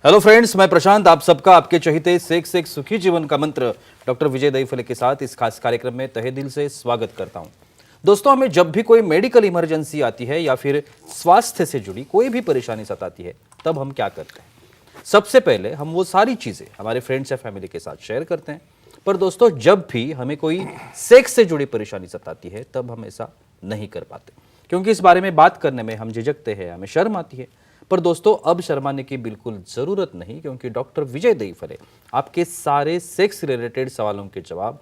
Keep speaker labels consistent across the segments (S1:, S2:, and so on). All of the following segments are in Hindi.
S1: हेलो फ्रेंड्स, मैं प्रशांत आप सबका आपके चहीते सेक्स एक सुखी जीवन का मंत्र डॉक्टर विजय दहीफले के साथ इस खास कार्यक्रम में तहे दिल से स्वागत करता हूं। दोस्तों, हमें जब भी कोई मेडिकल इमरजेंसी आती है या फिर स्वास्थ्य से जुड़ी कोई भी परेशानी सताती है, तब हम क्या करते हैं? सबसे पहले हम वो सारी चीजें हमारे फ्रेंड्स या फैमिली के साथ शेयर करते हैं। पर दोस्तों, जब भी हमें कोई सेक्स से जुड़ी परेशानी सताती है, तब हम ऐसा नहीं कर पाते, क्योंकि इस बारे में बात करने में हम झिझकते हैं, हमें शर्म आती है। पर दोस्तों, अब शर्माने की बिल्कुल जरूरत नहीं, क्योंकि डॉक्टर विजय दहीफले आपके सारे सेक्स रिलेटेड सवालों के जवाब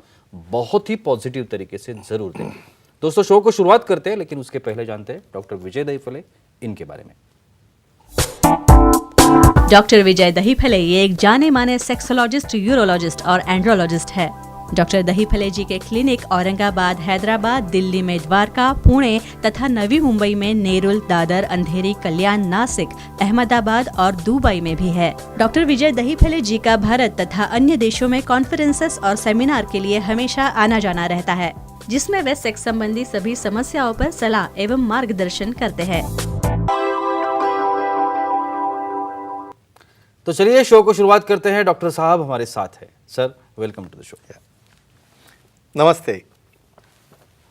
S1: बहुत ही पॉजिटिव तरीके से जरूर देंगे। दोस्तों, शो को शुरुआत करते हैं, लेकिन उसके पहले जानते हैं डॉक्टर विजय दहीफले इनके बारे में।
S2: डॉक्टर विजय दहीफले ये एक जाने माने सेक्सोलॉजिस्ट, यूरोलॉजिस्ट और एंड्रोलॉजिस्ट है। डॉक्टर दहीफले जी के क्लिनिक औरंगाबाद, हैदराबाद, दिल्ली में द्वारका, पुणे तथा नवी मुंबई में नेरुल, दादर, अंधेरी, कल्याण, नासिक, अहमदाबाद और दुबई में भी है। डॉक्टर विजय दहीफले जी का भारत तथा अन्य देशों में कॉन्फ्रेंसेस और सेमिनार के लिए हमेशा आना जाना रहता है, जिसमें वे सेक्स संबंधी सभी समस्याओं पर सलाह एवं मार्गदर्शन करते हैं।
S1: तो चलिए शो को शुरुआत करते हैं। डॉक्टर साहब हमारे साथ है। Sir, welcome to the show.
S3: नमस्ते।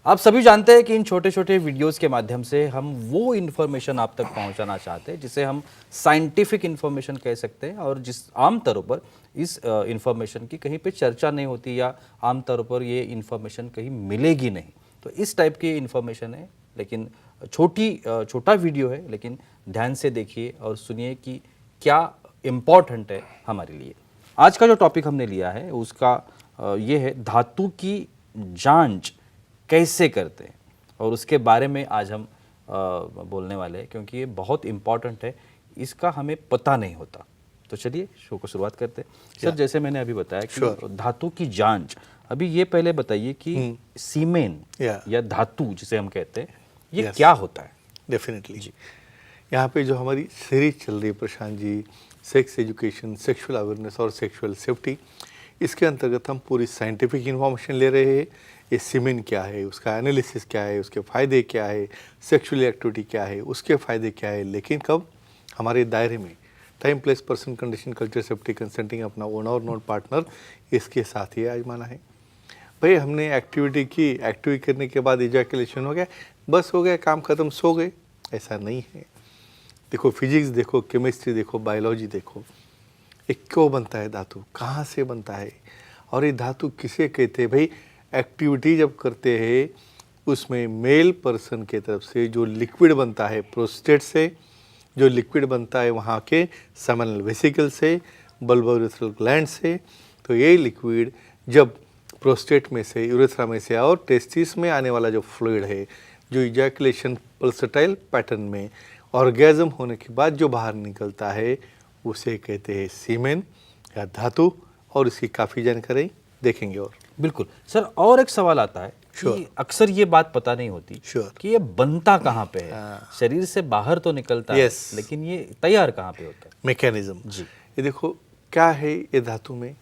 S1: आप सभी जानते हैं कि इन छोटे छोटे वीडियोस के माध्यम से हम वो इन्फॉर्मेशन आप तक पहुंचाना चाहते हैं जिसे हम साइंटिफिक इन्फॉर्मेशन कह सकते हैं, और जिस आमतौर पर इस इन्फॉर्मेशन की कहीं पे चर्चा नहीं होती या आमतौर पर ये इन्फॉर्मेशन कहीं मिलेगी नहीं। तो इस टाइप की इन्फॉर्मेशन है, लेकिन छोटा वीडियो है, लेकिन ध्यान से देखिए और सुनिए कि क्या इम्पॉर्टेंट है हमारे लिए। आज का जो टॉपिक हमने लिया है उसका ये है धातु की जांच कैसे करते हैं, और उसके बारे में आज हम बोलने वाले हैं, क्योंकि ये बहुत इम्पॉर्टेंट है, इसका हमें पता नहीं होता। तो चलिए शो को शुरुआत करते हैं। सर, जैसे मैंने अभी बताया कि धातु की जांच, अभी ये पहले बताइए कि सीमेन या धातु जिसे हम कहते हैं, ये क्या होता है?
S3: डेफिनेटली जी। यहाँ पे जो हमारी सीरीज चल रही है Prashant ji, sex education, sexual awareness और सेक्सुअल सेफ्टी, इसके अंतर्गत हम पूरी साइंटिफिक इन्फॉर्मेशन ले रहे हैं। ये सीमेन क्या है, उसका एनालिसिस क्या है, उसके फ़ायदे क्या है, सेक्सुअल एक्टिविटी क्या है, उसके फ़ायदे क्या है, लेकिन कब हमारे दायरे में time, place, person, condition, culture, safety, consulting, अपना ओनर और नॉन पार्टनर, इसके साथ ही आजमाना है। भाई हमने एक्टिविटी की, एक्टिविटी करने के बाद इजैकुलेशन हो गया, बस हो गया, काम ख़त्म, सो गए, ऐसा नहीं है। देखो फिजिक्स देखो, केमिस्ट्री देखो, बायोलॉजी देखो, ये क्यों बनता है धातु, कहाँ से बनता है, और ये धातु किसे कहते हैं? भाई एक्टिविटी जब करते हैं उसमें मेल पर्सन के तरफ से जो लिक्विड बनता है, प्रोस्टेट से जो लिक्विड बनता है वहाँ के सेमिनल वेसिकल से, बल्बो यूरेथ्रल ग्लैंड से, तो ये लिक्विड जब प्रोस्टेट में से, यूरेथ्रा में से और टेस्टिस में आने वाला जो फ्लूइड है, जो इजैकुलेशन पल्सेटाइल पैटर्न में ऑर्गेज़म होने के बाद जो बाहर निकलता है, उसे कहते हैं सीमेन या धातु, और इसकी काफ़ी जानकारी देखेंगे। और
S1: बिल्कुल सर, और एक सवाल आता है कि अक्सर ये बात पता नहीं होती कि ये बनता कहाँ पे है। शरीर से बाहर तो निकलता है, लेकिन ये तैयार कहाँ पे होता है?
S3: मैकेनिज्म
S1: जी,
S3: ये देखो क्या है ये धातु में।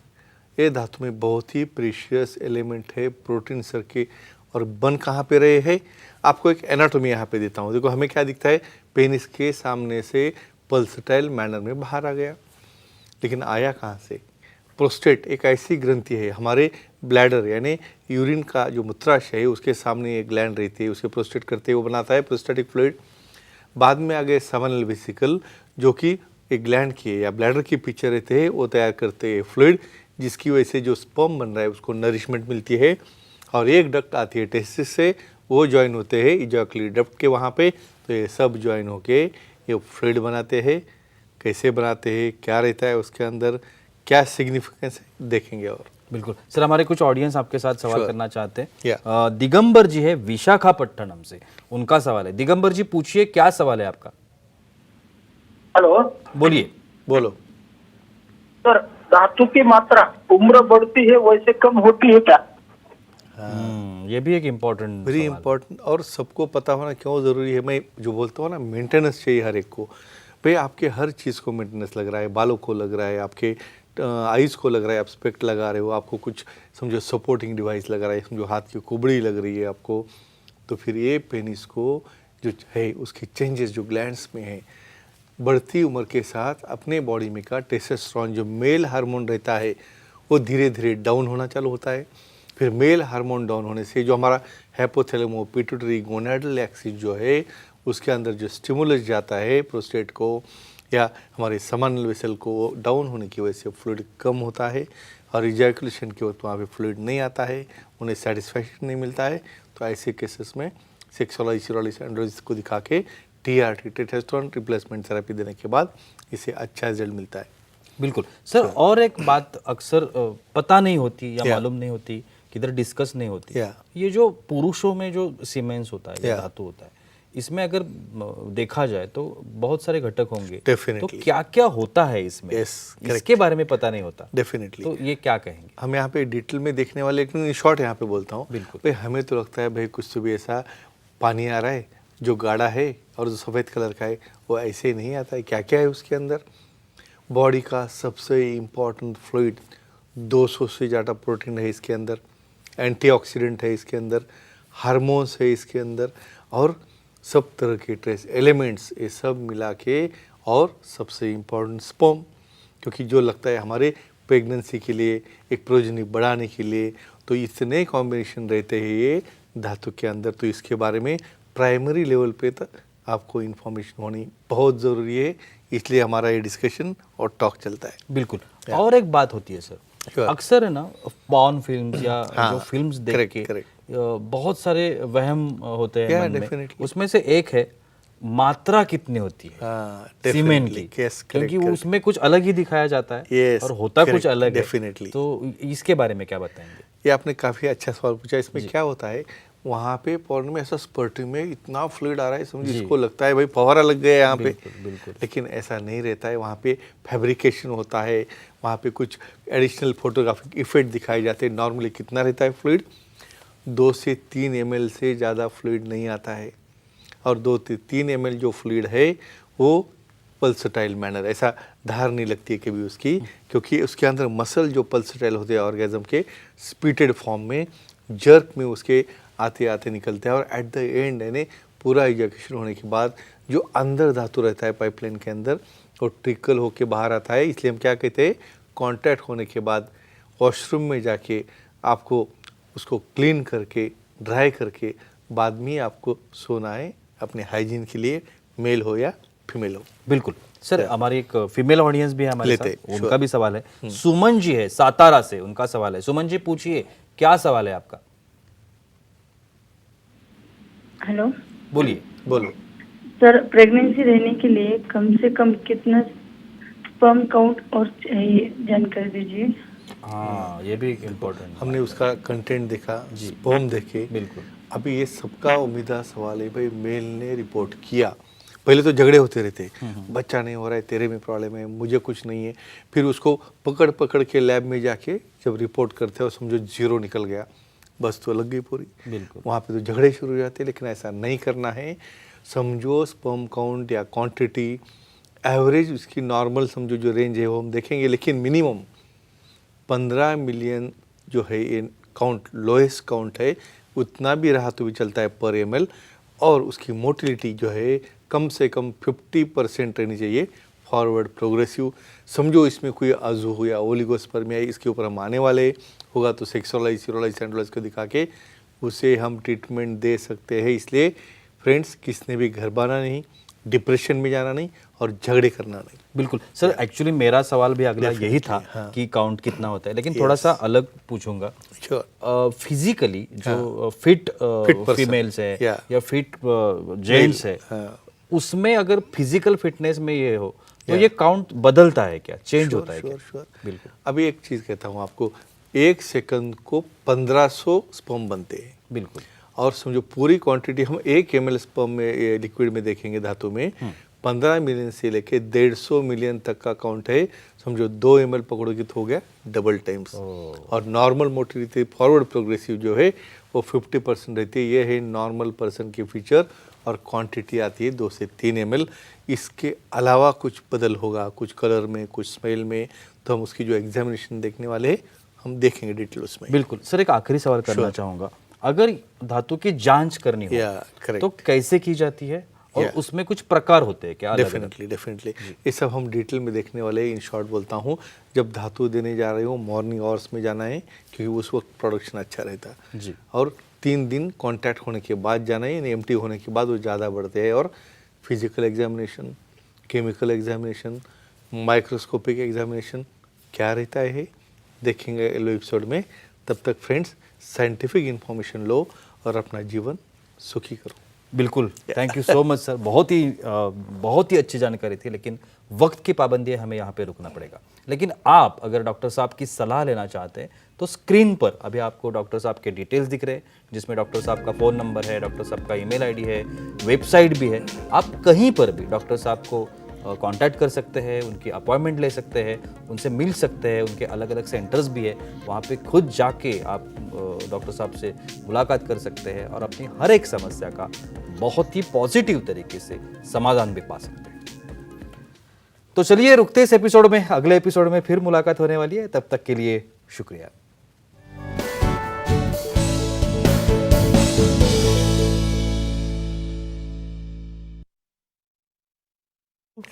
S3: ये धातु में बहुत ही प्रीशियस एलिमेंट है, प्रोटीन सर के, और बन कहाँ पे रहे हैं। आपको एक एनाटोमी यहाँ पे देता हूँ। देखो हमें क्या दिखता है, पेनिस के सामने से पल्सेटाइल मैनर में बाहर आ गया, लेकिन आया कहाँ से? प्रोस्टेट एक ऐसी ग्रंथि है, हमारे ब्लैडर यानी यूरिन का जो मूत्राशय है उसके सामने एक ग्लैंड रहती है, उसे प्रोस्टेट करते हैं, वो बनाता है प्रोस्टेटिक फ्लूइड। बाद में आ गए सेमिनल वेसिकल, जो कि एक ग्लैंड की या ब्लैडर की पीछे रहते हैं, वो तैयार करते हैं फ्लूइड, जिसकी वजह से जो स्पर्म बन रहा है उसको नरिशमेंट मिलती है। और एक डक्ट आती है टेस्टिस से, वो ज्वाइन होते हैं इजैकुलेटरी डक्ट के वहाँ पे, तो ये सब ज्वाइन होके ये फ्लूइड बनाते हैं। कैसे बनाते हैं, क्या रहता है उसके अंदर, क्या सिग्निफिकेंस है, देखेंगे। और
S1: बिल्कुल सर, हमारे कुछ ऑडियंस आपके साथ सवाल करना चाहते हैं। दिगंबर जी है विशाखापट्टनम से, उनका सवाल है। दिगंबर जी पूछिए, क्या सवाल है आपका?
S4: हेलो,
S3: बोलिए, बोलो।
S4: सर, धातु की मात्रा उम्र बढ़ती है वैसे कम होती है क्या?
S1: ये भी एक इम्पोर्टेंट,
S3: वेरी इंपॉर्टेंट, और सबको पता होना क्यों ज़रूरी है। मैं जो बोलता हूँ ना, मेंटेनेंस चाहिए हर एक को। भाई आपके हर चीज़ को मेंटेनेंस लग रहा है, बालों को लग रहा है, आपके आइज़ को लग रहा है, आप स्पेक्ट लगा रहे हो, आपको कुछ समझो सपोर्टिंग डिवाइस लगा रहा है, समझो हाथ की कुबड़ी लग रही है आपको, तो फिर ये पेनिस को जो है उसकी चेंजेस जो ग्लैंड्स में है, बढ़ती उम्र के साथ अपने बॉडी में का टेस्टोस्टेरोन जो मेल हार्मोन रहता है वो धीरे धीरे डाउन होना चालू होता है। फिर मेल हार्मोन डाउन होने से जो हमारा हाइपोथैलेमो पिट्यूटरी गोनाडल एक्सिस जो है उसके अंदर जो स्टिमुलस जाता है प्रोस्टेट को या हमारे समन वेसल को, डाउन होने की वजह से फ्लूइड कम होता है और इजैकुलेशन के वक्त वहाँ पे फ्लूइड नहीं आता है, उन्हें सेटिस्फैक्शन नहीं मिलता है। तो ऐसे केसेस में सेक्सुअल यूरोलॉजिस्ट एंड्रोलॉजिस्ट को दिखा के टीआरटी टेस्टोस्टेरोन रिप्लेसमेंट थेरेपी देने के बाद इसे अच्छा रिजल्ट मिलता है।
S1: बिल्कुल सर। और एक बात अक्सर पता नहीं होती या
S3: या।
S1: मालूम नहीं होती, किधर डिस्कस नहीं होती,
S3: या।
S1: ये जो पुरुषों में जो सीमेंस होता है,
S3: या।
S1: धातु होता है, इसमें अगर देखा जाए तो बहुत सारे घटक होंगे।
S3: Definitely.
S1: तो क्या क्या होता है इसमें?
S3: Yes, correct.
S1: इसके बारे में पता नहीं होता।
S3: डेफिनेटली
S1: तो ये क्या कहेंगे?
S3: हम यहाँ पे डिटेल में देखने वाले, लेकिन शॉर्ट यहाँ पे बोलता हूँ।
S1: बिल्कुल।
S3: भाई हमें तो लगता है भाई कुछ तो भी ऐसा पानी आ रहा है जो गाढ़ा है और जो सफ़ेद कलर का है वो ऐसे ही नहीं आता है। क्या क्या है उसके अंदर? बॉडी का सबसे इम्पॉर्टेंट फ्लूइड, 200 से ज़्यादा प्रोटीन है इसके अंदर, एंटीऑक्सीडेंट है इसके अंदर, हार्मोन्स है इसके अंदर और सब तरह के ट्रेस एलिमेंट्स, ये सब मिला के, और सबसे इम्पॉर्टेंट स्पर्म, क्योंकि जो लगता है हमारे प्रेगनेंसी के लिए, एक प्रोजनी बढ़ाने के लिए, तो इतने कॉम्बिनेशन रहते हैं ये धातु के अंदर। तो इसके बारे में प्राइमरी लेवल पे तक आपको इन्फॉर्मेशन होनी बहुत ज़रूरी है, इसलिए हमारा ये डिस्कशन और टॉक चलता है।
S1: बिल्कुल। और एक बात होती है सर,
S3: Sure.
S1: अक्सर है ना पॉर्न फिल्म्स या
S3: हाँ,
S1: जो फिल्म्स देख
S3: correct,
S1: के
S3: correct.
S1: बहुत सारे वहम होते हैं
S3: Yeah,
S1: मन में।
S3: definitely.
S1: उसमें से एक है मात्रा कितनी होती है
S3: हाँ,
S1: सीमेंट
S3: definitely.
S1: की,
S3: Yes,
S1: क्योंकि
S3: correct,
S1: वो उसमें कुछ अलग ही दिखाया जाता है
S3: Yes,
S1: और होता कुछ
S3: correct,
S1: अलग है।
S3: definitely.
S1: तो इसके बारे में क्या बताएंगे?
S3: ये आपने काफ़ी अच्छा सवाल पूछा। इसमें क्या होता है, वहाँ पे पॉर्न में ऐसा स्पर्टिंग में इतना फ्लूइड आ रहा है, समझिए इसको लगता है भाई फव्वारा लग गया यहाँ पे,
S1: बिल्कुल।
S3: लेकिन ऐसा नहीं रहता है। वहाँ पे फैब्रिकेशन होता है, वहाँ पे कुछ एडिशनल फोटोग्राफिक इफेक्ट दिखाए जाते हैं। नॉर्मली कितना रहता है फ्लूइड? 2 से 3 ml से ज़्यादा फ्लूइड नहीं आता है, और 2 से 3 ml जो फ्लूइड है वो पल्सटाइल मैनर, ऐसा धार नहीं लगती है कभी उसकी, क्योंकि उसके अंदर मसल जो पल्सटाइल होते हैं ऑर्गेजम के, स्पीटेड फॉर्म में, जर्क में उसके आते आते निकलते हैं, और एट द एंड यानी पूरा इजैकुलेशन होने के बाद जो अंदर धातु रहता है पाइपलाइन के अंदर, वो ट्रिकल होके बाहर आता है। इसलिए हम क्या कहते हैं, कॉन्टैक्ट होने के बाद वॉशरूम में जाके आपको उसको क्लीन करके, ड्राई करके बाद में आपको सोना है, अपने हाइजीन के लिए, मेल हो या फीमेल हो।
S1: बिल्कुल सर। हमारी एक फीमेल ऑडियंस भी है हमारे
S3: लेते,
S1: साथ, उनका भी सवाल है। सुमन जी है सातारा से, उनका सवाल है। सुमन जी पूछिए, क्या सवाल है आपका?
S5: हेलो,
S3: बोलिए, बोलो।
S5: सर प्रेगनेंसी रहने के लिए कम से कम कितना स्पर्म काउंट और चाहिए, जानकारी दीजिए।
S1: हाँ, ये भी इम्पोर्टेंट।
S3: हमने उसका कंटेंट देखा, स्पर्म देखे।
S1: बिल्कुल।
S3: अभी ये सबका उम्मीदा सवाल है भाई, मेल ने रिपोर्ट किया, पहले तो झगड़े होते रहते, बच्चा नहीं हो रहा है, तेरे में प्रॉब्लम है, मुझे कुछ नहीं है। फिर उसको पकड़ पकड़ के लैब में जाके जब रिपोर्ट करते हो, समझो 0 निकल गया, बस तो लग गई पूरी।
S1: बिल्कुल।
S3: वहाँ पे तो झगड़े शुरू हो जाते हैं, लेकिन ऐसा नहीं करना है। समझो स्पर्म काउंट या क्वांटिटी एवरेज उसकी नॉर्मल समझो जो रेंज है वो हम देखेंगे, लेकिन मिनिमम 15 मिलियन जो है ये काउंट, लोएस्ट काउंट है, उतना भी रहा तो भी चलता है पर ml, और उसकी मोटिलिटी जो है कम से कम 50% रहनी चाहिए, फॉरवर्ड प्रोग्रेसिव। समझो इसमें कोई अजू या ओलिगोस्पर्मिया, इसके ऊपर हम आने वाले होगा तो सेक्सुअलाइज यूरोलॉजिस्ट एंड्रोलॉजिस्ट को दिखा के उसे हम ट्रीटमेंट दे सकते हैं। इसलिए फ्रेंड्स, किसने भी घर बाना नहीं, डिप्रेशन में जाना नहीं और झगड़े करना नहीं।
S1: बिल्कुल सर। एक्चुअली मेरा सवाल भी अगला यही था कि काउंट कितना होता है, लेकिन थोड़ा सा अलग पूछूंगा। फिजिकली जो फिट फीमेल्स है या फिट जेंट्स है, उसमें अगर फिजिकल फिटनेस में ये हो तो ये काउंट बदलता है क्या, चेंज होता है क्या?
S3: श्योर।
S1: बिल्कुल।
S3: अभी एक चीज़ कहता हूँ आपको, 1 सेकंड को 1500 स्पर्म बनते हैं।
S1: बिल्कुल।
S3: और समझो पूरी क्वांटिटी हम 1 ml स्पर्म में, लिक्विड में देखेंगे धातु में, 15 मिलियन से लेके 150 मिलियन तक का काउंट है। समझो 2 ml पकड़ोगे तो हो गया डबल टाइम्स। और नॉर्मल मोटिलिटी फॉरवर्ड प्रोग्रेसिव जो है वो 50% रहती है। ये है नॉर्मल पर्सन की फीचर, और क्वांटिटी आती है 2 से 3 ml। इसके अलावा कुछ बदल होगा, कुछ कलर में, कुछ स्मेल में, तो हम उसकी जो एग्जामिनेशन देखने वाले हैं हम देखेंगे डिटेल उसमें।
S1: बिल्कुल सर। एक आखिरी सवाल करना चाहूँगा, अगर धातु की जांच करनी हो तो कैसे की जाती है और
S3: Yeah.
S1: उसमें कुछ प्रकार होते हैं क्या अलग-अलग?
S3: डेफिनेटली डेफिनेटली ये सब हम डिटेल में देखने वाले हैं। इन शॉर्ट बोलता हूँ, जब धातु देने जा रहे हो मॉर्निंग आवर्स में जाना है क्योंकि उस वक्त प्रोडक्शन अच्छा रहता है
S1: जी।
S3: और 3 दिन कांटेक्ट होने के बाद जाना है, एम्प्टी होने के बाद वो ज़्यादा बढ़ते हैं। और physical examination, chemical examination, microscopic examination क्या रहता है देखेंगे अगले एपिसोड में। तब तक फ्रेंड्स साइंटिफिक इंफॉर्मेशन लो और अपना जीवन सुखी करो।
S1: बिल्कुल, thank you so much sir, बहुत ही अच्छी जानकारी थी, लेकिन वक्त की पाबंदी है, हमें यहाँ पे रुकना पड़ेगा। लेकिन आप अगर डॉक्टर साहब की सलाह लेना चाहते हैं तो स्क्रीन पर अभी आपको डॉक्टर साहब के डिटेल्स दिख रहे हैं, जिसमें डॉक्टर साहब का फ़ोन नंबर है, डॉक्टर साहब का ईमेल आईडी है, वेबसाइट भी है। आप कहीं पर भी डॉक्टर साहब को कांटेक्ट कर सकते हैं, उनकी अपॉइंटमेंट ले सकते हैं, उनसे मिल सकते हैं। उनके अलग अलग सेंटर्स भी है, वहाँ पे खुद जाके आप डॉक्टर साहब से मुलाकात कर सकते हैं और अपनी हर एक समस्या का बहुत ही पॉजिटिव तरीके से समाधान भी पा सकते हैं। तो चलिए रुकते इस एपिसोड में, अगले एपिसोड में फिर मुलाकात होने वाली है। तब तक के लिए शुक्रिया।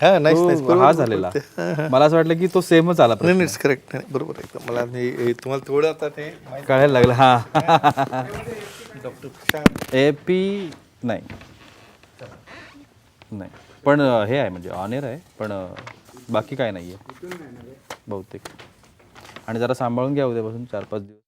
S3: हां नाईस नाईस
S1: तो हा झालेला, मला असं वाटलं की तो सेमच आला
S3: नाही
S1: प्रश्न.
S3: नाही करेक्ट नाही बरोबर आहे एकदम. मला नाही तुम्हाला थोडं आता ते
S1: कळायला लागलं. हा
S3: डॉक्टर प्रशांत
S1: एपी नाही नाही, पण हे आहे म्हणजे ऑनेर आहे, पण बाकी काय नाही आहे बहुतेक. आणि जरा सांभाळून घ्या उद्यापासून 4-5 दिवस.